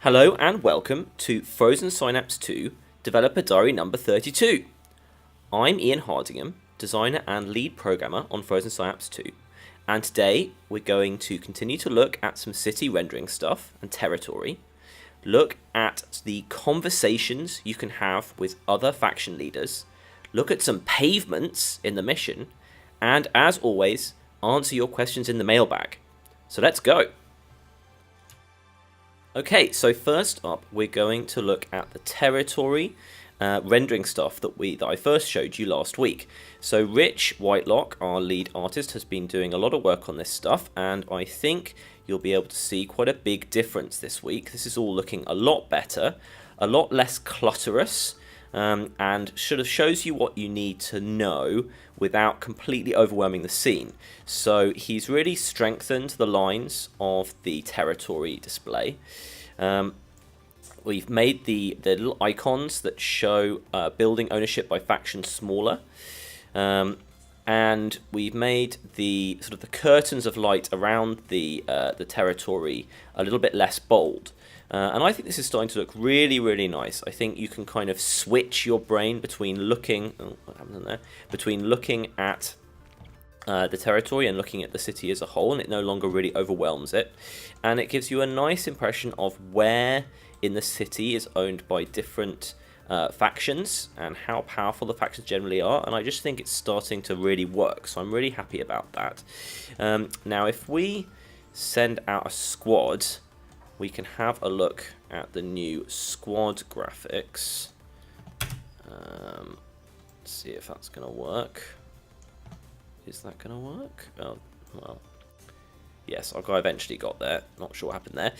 Hello and welcome to Frozen Synapse 2 Developer Diary number 32. I'm Ian Hardingham, designer and lead programmer on Frozen Synapse 2, and today we're going to continue to look at some city rendering stuff and territory, look at the conversations you can have with other faction leaders, look at some pavements in the mission, and as always, answer your questions in the mailbag. So let's go! Okay, so first up, we're going to look at the territory rendering stuff that I first showed you last week. So Rich Whitelock, our lead artist, has been doing a lot of work on this stuff, and I think you'll be able to see quite a big difference this week. This is all looking a lot better, a lot less clutterous, and shows you what you need to know without completely overwhelming the scene. So he's really strengthened the lines of the territory display. We've made the little icons that show building ownership by faction smaller, and we've made the curtains of light around the territory a little bit less bold. And I think this is starting to look really, really nice. I think you can kind of switch your brain between looking at the territory and looking at the city as a whole, and it no longer really overwhelms it. And it gives you a nice impression of where in the city is owned by different factions and how powerful the factions generally are. And I just think it's starting to really work, so I'm really happy about that. Now, if we send out a squad, we can have a look at the new squad graphics. Let's see if that's going to work. Is that going to work? Oh, well. Yes, our guy eventually got there. Not sure what happened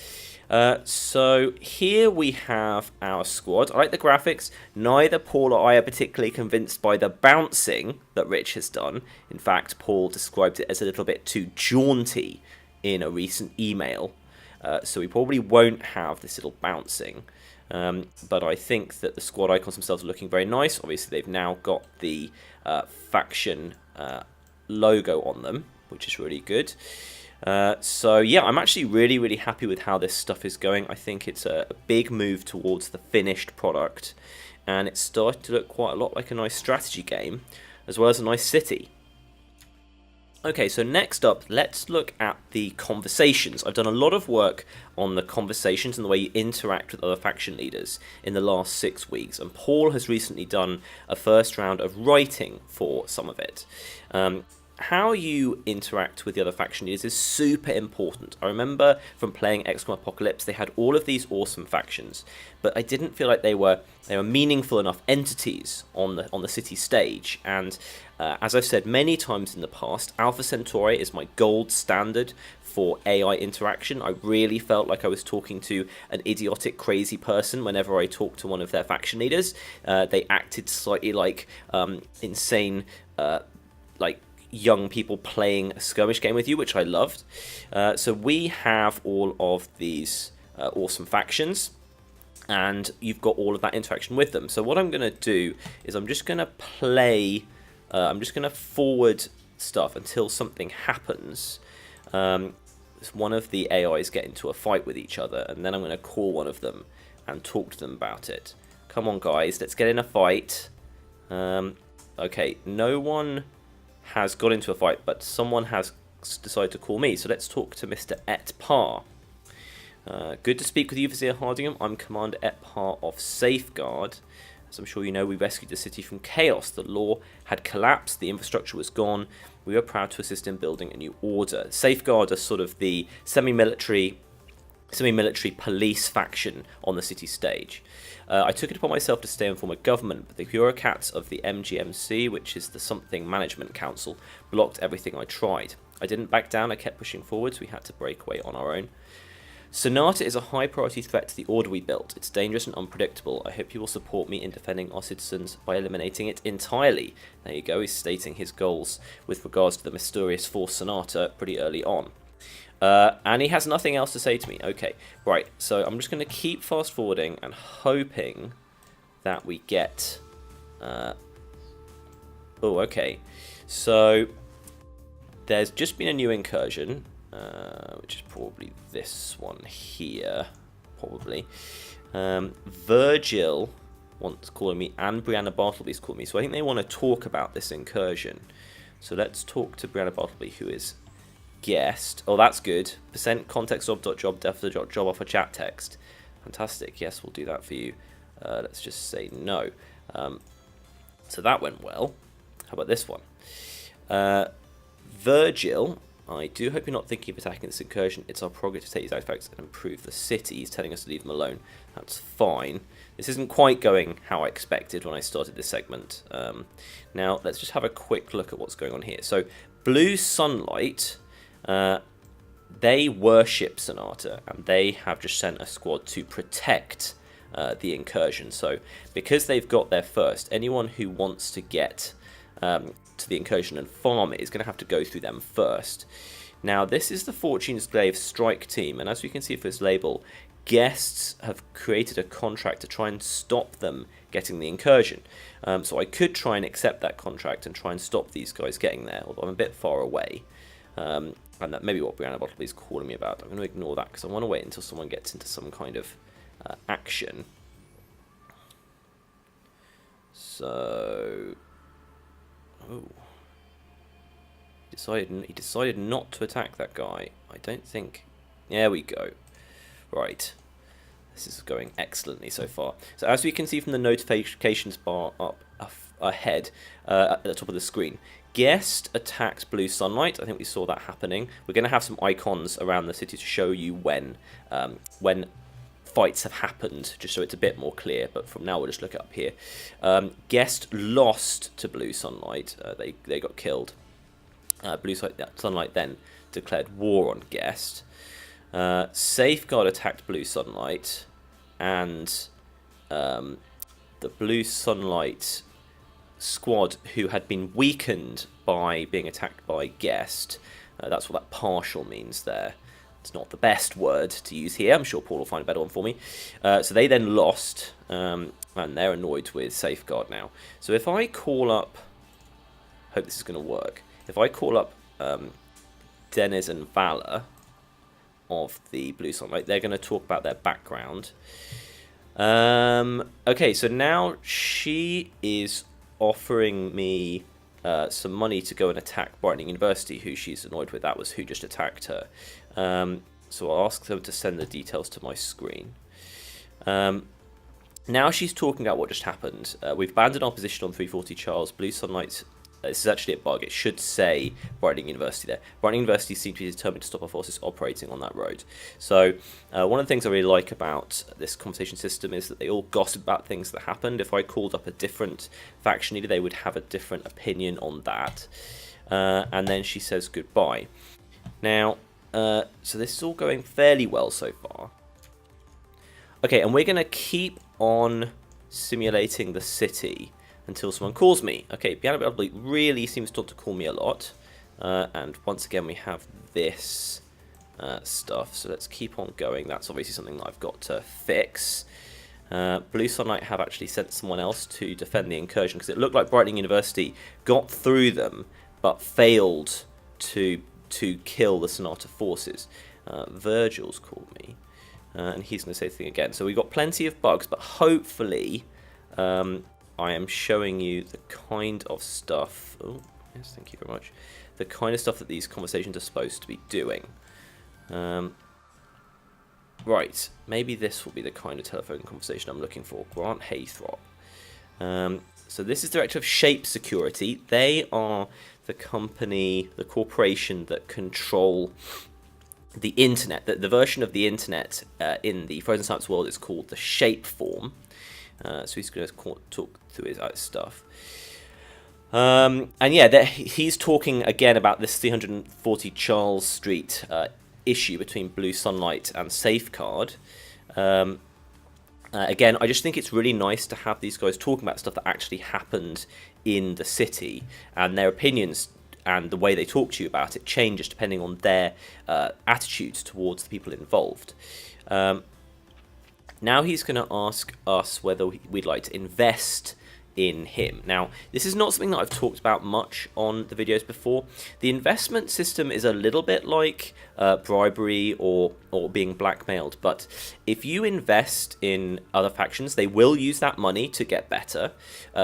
there. So here we have our squad. I like the graphics. Neither Paul or I are particularly convinced by the bouncing that Rich has done. In fact, Paul described it as a little bit too jaunty in a recent email. So we probably won't have this little bouncing. But I think that the squad icons themselves are looking very nice. Obviously, they've now got the faction logo on them, which is really good. So yeah, I'm actually really, really happy with how this stuff is going. I think it's a big move towards the finished product, and it's starting to look quite a lot like a nice strategy game, as well as a nice city. Okay, so next up, let's look at the conversations. I've done a lot of work on the conversations and the way you interact with other faction leaders in the last 6 weeks, and Paul has recently done a first round of writing for some of it. How you interact with the other faction leaders is super important. I remember from playing XCOM Apocalypse, they had all of these awesome factions, but I didn't feel like they were meaningful enough entities on the city stage. And as I've said many times in the past, Alpha Centauri is my gold standard for AI interaction. I really felt like I was talking to an idiotic, crazy person whenever I talked to one of their faction leaders. They acted slightly like insane, young people playing a skirmish game with you, which I loved. So we have all of these awesome factions, and you've got all of that interaction with them. So what I'm going to do is I'm just going to play, I'm just going to forward stuff until something happens. One of the AIs get into a fight with each other, and then I'm going to call one of them and talk to them about it. Come on, guys, let's get in a fight. Okay, no one has got into a fight, but someone has decided to call me. So let's talk to Mr. Etpar. Good to speak with you, Vizier Hardingham. I'm Commander Etpar of Safeguard. As I'm sure you know, we rescued the city from chaos. The law had collapsed, the infrastructure was gone. We were proud to assist in building a new order. Safeguard are sort of the semi-military police faction on the city stage. I took it upon myself to stay and form a government, but the bureaucrats of the MGMC, which is the Something Management Council, blocked everything I tried. I didn't back down, I kept pushing forwards, we had to break away on our own. Sonata is a high priority threat to the order we built. It's dangerous and unpredictable. I hope you will support me in defending our citizens by eliminating it entirely. There you go, he's stating his goals with regards to the mysterious force Sonata pretty early on. And he has nothing else to say to me. Okay, right, so I'm just going to keep fast forwarding and hoping that we get... oh, okay. So, there's just been a new incursion, which is probably this one here. probably. Virgil wants calling me, and Brianna Bartleby's calling me. So I think they want to talk about this incursion. So let's talk to Brianna Bartleby, who is guest. Oh, that's good. % context job def the job offer chat text. Fantastic. Yes, we'll do that for you. Let's just say no. So that went well. How about this one? Virgil, I do hope you're not thinking of attacking this incursion. It's our prerogative to take these artifacts and improve the city. He's telling us to leave them alone. That's fine. This isn't quite going how I expected when I started this segment. Now, let's just have a quick look at what's going on here. So, Blue Sunlight, they worship Sonata, and they have just sent a squad to protect the incursion. So, because they've got there first, anyone who wants to get to the incursion and farm it is going to have to go through them first. Now, this is the Fortune's Glaive strike team, and as we can see for this label, guests have created a contract to try and stop them getting the incursion. So I could try and accept that contract and try and stop these guys getting there, although I'm a bit far away. And that may be what Brianna Bartleby is calling me about. I'm going to ignore that because I want to wait until someone gets into some kind of action. So... Oh. He decided not to attack that guy. I don't think... There we go. Right. This is going excellently so far. So as we can see from the notifications bar up ahead at the top of the screen, guest attacks Blue Sunlight. I think we saw that happening. We're going to have some icons around the city to show you when fights have happened, just so it's a bit more clear. But from now we'll just look it up here. Guest lost to Blue Sunlight. They got killed. Blue Sunlight then declared war on Guest. Safeguard attacked Blue Sunlight, and the Blue Sunlight squad, who had been weakened by being attacked by Guest, that's what that partial means there. It's not the best word to use here. I'm sure Paul will find a better one for me. So they then lost, and they're annoyed with Safeguard now. So if I call up... hope this is going to work. If I call up Deniz and Valor of the Blue Sunlight, they're going to talk about their background. Okay, so now she is offering me some money to go and attack Brightening University, who she's annoyed with. That was who just attacked her. So I'll ask them to send the details to my screen. Now she's talking about what just happened. We've abandoned our position on 340 Charles. Blue Sunlight... This is actually a bug. It should say Brightening University there. Brightening University seems to be determined to stop our forces operating on that road. So one of the things I really like about this conversation system is that they all gossip about things that happened. If I called up a different faction leader, they would have a different opinion on that. And then she says goodbye. Now, so this is all going fairly well so far. Okay, and we're going to keep on simulating the city until someone calls me. Okay, Brianna Bartleby really seems to want to call me a lot. And once again, we have this stuff. So let's keep on going. That's obviously something that I've got to fix. Blue Sunlight have actually sent someone else to defend the incursion, because it looked like Brightening University got through them, but failed to kill the Sonata forces. Virgil's called me. And he's going to say the thing again. So we've got plenty of bugs, but hopefully... I am showing you the kind of stuff... Oh, yes, thank you very much. The kind of stuff that these conversations are supposed to be doing. Right, maybe this will be the kind of telephone conversation I'm looking for. Grant Haythrop. So this is Director of Shape Security. They are the company, the corporation that control the internet. The version of the internet in the Frozen Synapse world is called the Shape form. So he's going to talk through his stuff. And yeah, he's talking again about this 340 Charles Street issue between Blue Sunlight and Safeguard. Again, I just think it's really nice to have these guys talking about stuff that actually happened in the city, and their opinions and the way they talk to you about it changes depending on their attitudes towards the people involved. Now he's going to ask us whether we'd like to invest in him. Now, this is not something that I've talked about much on the videos before. The investment system is a little bit like bribery or being blackmailed, but if you invest in other factions, they will use that money to get better,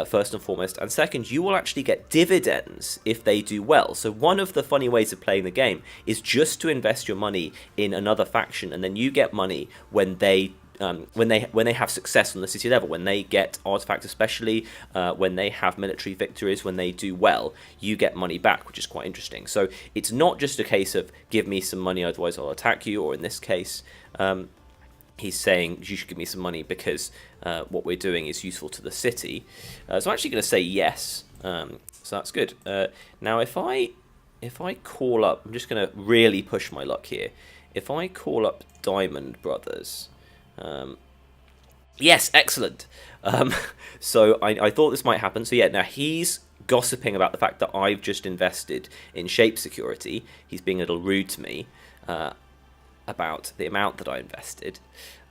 first and foremost, and second, you will actually get dividends if they do well. So one of the funny ways of playing the game is just to invest your money in another faction, and then you get money when they have success on the city level, when they get artifacts, especially when they have military victories, when they do well, you get money back, which is quite interesting. So it's not just a case of give me some money, otherwise I'll attack you, or in this case, he's saying you should give me some money because what we're doing is useful to the city. So I'm actually going to say yes. So that's good. Now if I call up, I'm just going to really push my luck here. If I call up Diamond Brothers. Yes, excellent. So I thought this might happen. So yeah, now he's gossiping about the fact that I've just invested in shape security. He's being a little rude to me about the amount that I invested.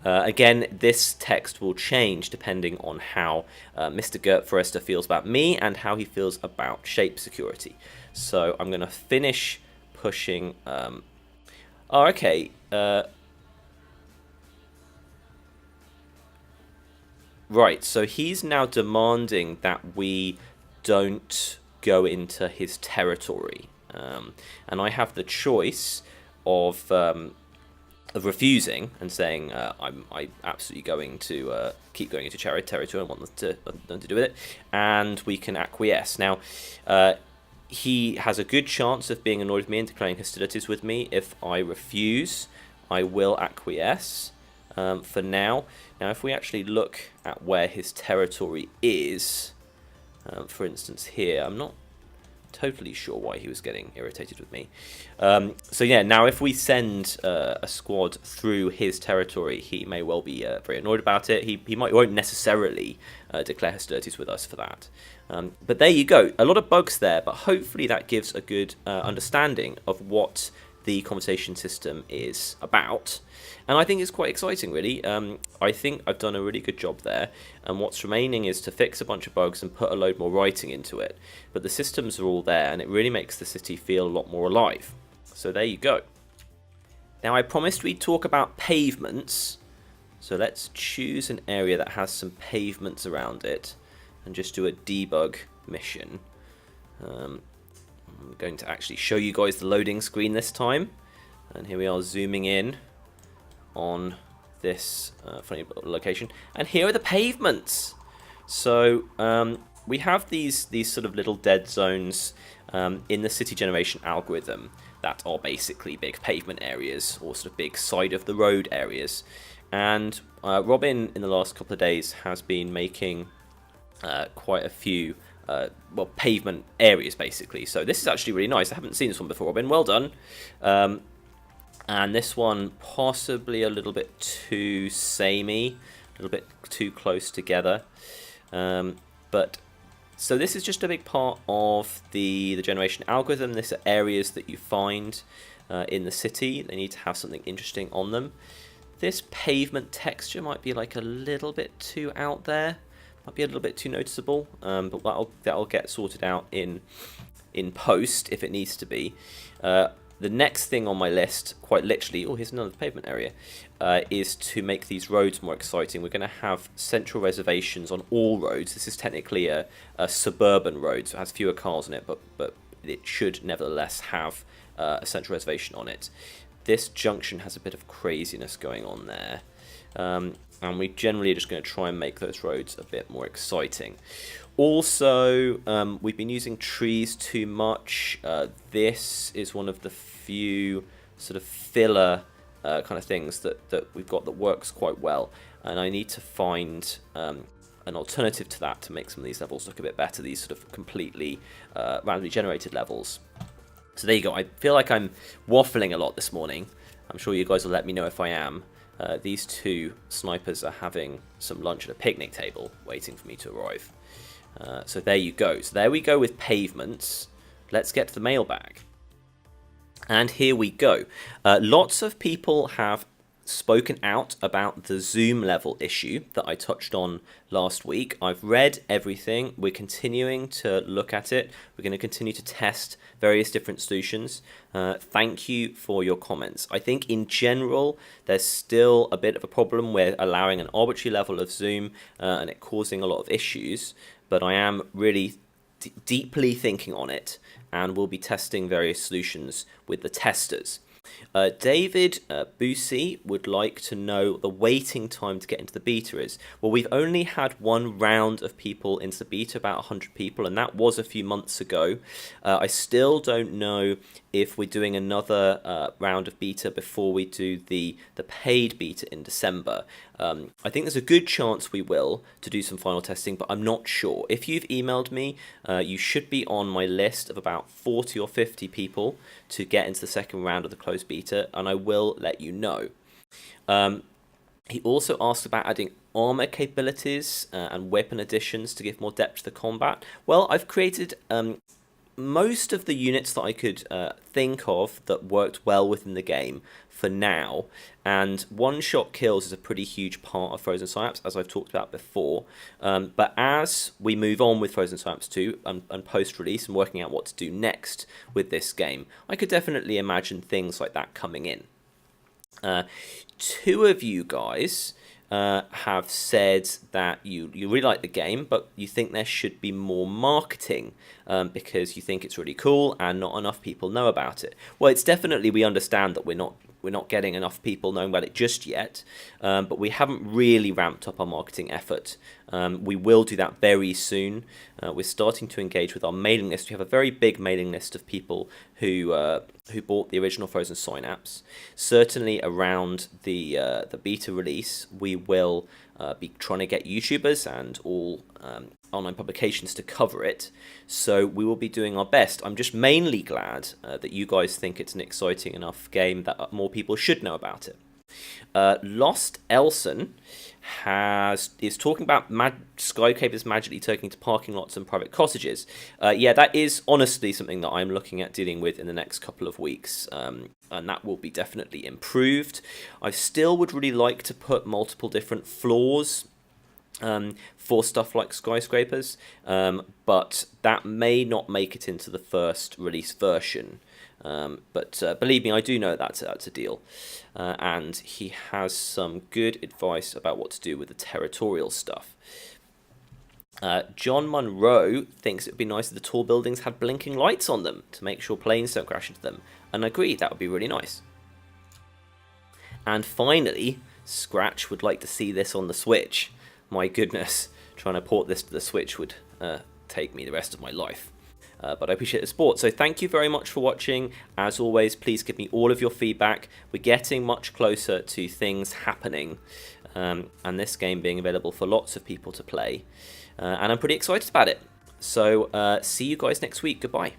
Again, this text will change depending on how Mr. Gert Forrester feels about me and how he feels about shape security. So I'm going to finish pushing... okay. Right, so he's now demanding that we don't go into his territory, and I have the choice of refusing and saying I'm absolutely going to keep going into territory and want them to do with it, and we can acquiesce. Now, he has a good chance of being annoyed with me and declaring hostilities with me. If I refuse, I will acquiesce. For now. Now, if we actually look at where his territory is, for instance here, I'm not totally sure why he was getting irritated with me. So yeah, now if we send a squad through his territory, he may well be very annoyed about it. He won't necessarily declare hostilities with us for that. But there you go. A lot of bugs there, but hopefully that gives a good understanding of what the conversation system is about. And I think it's quite exciting, really. I think I've done a really good job there. And what's remaining is to fix a bunch of bugs and put a load more writing into it. But the systems are all there, and it really makes the city feel a lot more alive. So there you go. Now, I promised we'd talk about pavements. So let's choose an area that has some pavements around it and just do a debug mission. I'm going to actually show you guys the loading screen this time. And here we are zooming in on this funny location, and here are the pavements. So we have these sort of little dead zones in the city generation algorithm that are basically big pavement areas or sort of big side of the road areas. And Robin in the last couple of days has been making quite a few pavement areas basically. So this is actually really nice. I haven't seen this one before, Robin. Well done. And this one possibly a little bit too samey, a little bit too close together. But so this is just a big part of the generation algorithm. These are areas that you find in the city. They need to have something interesting on them. This pavement texture might be like a little bit too out there. Might be a little bit too noticeable. But that'll get sorted out in post if it needs to be. The next thing on my list, quite literally, oh, here's another pavement area, is to make these roads more exciting. We're going to have central reservations on all roads. This is technically a suburban road, so it has fewer cars on it, but it should nevertheless have a central reservation on it. This junction has a bit of craziness going on there. And we generally are just going to try and make those roads a bit more exciting. Also, we've been using trees too much. This is one of the few sort of filler kind of things that we've got that works quite well. And I need to find an alternative to that to make some of these levels look a bit better, these sort of completely randomly generated levels. So there you go. I feel like I'm waffling a lot this morning. I'm sure you guys will let me know if I am. These two snipers are having some lunch at a picnic table waiting for me to arrive. So there you go. So there we go with pavements. Let's get to the mailbag. And here we go. Lots of people have spoken out about the zoom level issue that I touched on last week. I've read everything. We're continuing to look at it. We're going to continue to test various different solutions. Thank you for your comments. I think in general, there's still a bit of a problem with allowing an arbitrary level of zoom and it causing a lot of issues, but I am really deeply thinking on it, and we'll be testing various solutions with the testers. David Busey would like to know the waiting time to get into the beta is. Well, we've only had one round of people into the beta, about 100 people, and that was a few months ago. I still don't know if we're doing another round of beta before we do the paid beta in December. I think there's a good chance we will to do some final testing, but I'm not sure. If you've emailed me, you should be on my list of about 40 or 50 people to get into the second round of the closed beta, and I will let you know. He also asked about adding armor capabilities and weapon additions to give more depth to the combat. Well, I've created most of the units that I could think of that worked well within the game for now, and one-shot kills is a pretty huge part of Frozen Synapse, as I've talked about before. But as we move on with Frozen Synapse 2 and post-release and working out what to do next with this game, I could definitely imagine things like that coming in. Two of you guys have said that you really like the game, but you think there should be more marketing because you think it's really cool and not enough people know about it. Well, it's definitely, we understand that we're not getting enough people knowing about it just yet, but we haven't really ramped up our marketing effort. We will do that very soon. We're starting to engage with our mailing list. We have a very big mailing list of people who bought the original Frozen Synapse. Certainly around the beta release, we will be trying to get YouTubers and all online publications to cover it. So we will be doing our best. I'm just mainly glad that you guys think it's an exciting enough game that more people should know about it. Lost Elson is talking about skyscrapers magically turning to parking lots and private cottages. Yeah, that is honestly something that I'm looking at dealing with in the next couple of weeks, and that will be definitely improved. I still would really like to put multiple different floors for stuff like skyscrapers, but that may not make it into the first release version. But believe me, I do know that's a deal. And he has some good advice about what to do with the territorial stuff. John Munro thinks it would be nice if the tall buildings had blinking lights on them to make sure planes don't crash into them. And I agree, that would be really nice. And finally, Scratch would like to see this on the Switch. My goodness, trying to port this to the Switch would take me the rest of my life. But I appreciate the support. So thank you very much for watching. As always, please give me all of your feedback. We're getting much closer to things happening and this game being available for lots of people to play. And I'm pretty excited about it. So see you guys next week. Goodbye.